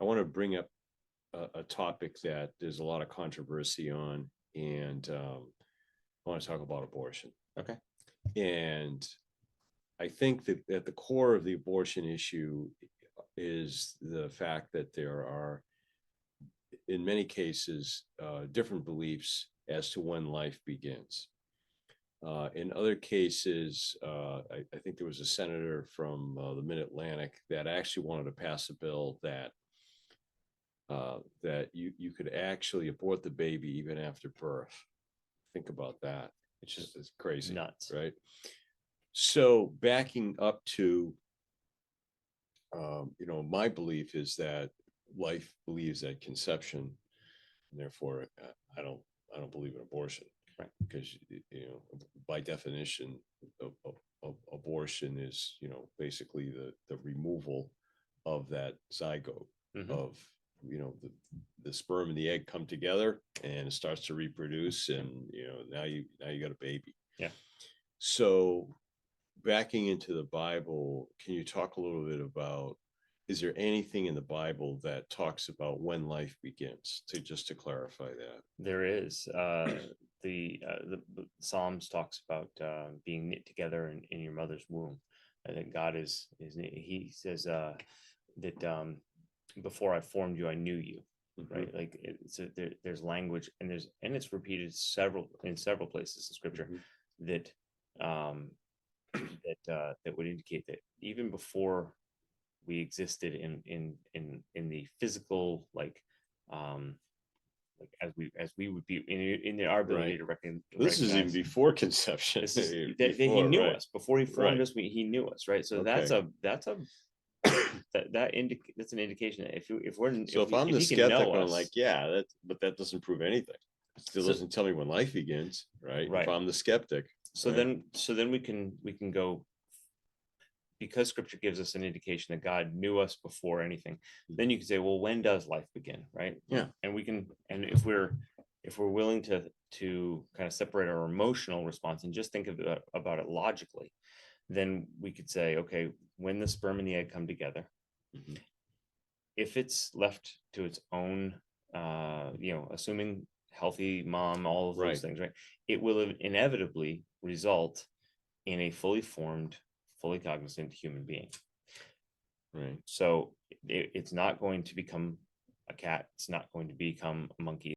I want to bring up a topic that there's a lot of controversy on, and I want to talk about abortion. Okay. And I think that at the core of the abortion issue is the fact that there are, in many cases, different beliefs as to when life begins. In other cases, I think there was a senator from the Mid Atlantic that actually wanted to pass a bill that you could actually abort the baby even after birth. Think about that. It's crazy, nuts, right? So backing up to, my belief is that life believes at conception, and therefore I don't believe in abortion, right? Because by definition, abortion is basically the removal of that zygote of the sperm and the egg come together and it starts to reproduce, and now you got a baby. Yeah. So backing into the Bible, can you talk a little bit about, is there anything in the Bible that talks about when life begins? To clarify that. There is the Psalms talks about being knit together in your mother's womb. I think God is he says that before I formed you, I knew you. Right, like there's language, and it's repeated in several places in Scripture that that would indicate that even before we existed in the physical, like as we would be in our ability to recognize. This is even before conception. This is that he knew us before he formed us. He knew us, right? So that's a that's an indication that if I'm the skeptic, I'm like, yeah, but that doesn't prove anything. It still doesn't tell me when life begins, right? If I'm the skeptic. So then we can go, because Scripture gives us an indication that God knew us before anything. Then you can say, well, when does life begin, right? Yeah. And we can, and if we're willing to kind of separate our emotional response and just think about it logically, then we could say, okay, when the sperm and the egg come together, if it's left to its own, assuming healthy mom, all of those things, right? It will inevitably result in a fully formed, fully cognizant human being. Right. So it's not going to become a cat. It's not going to become a monkey.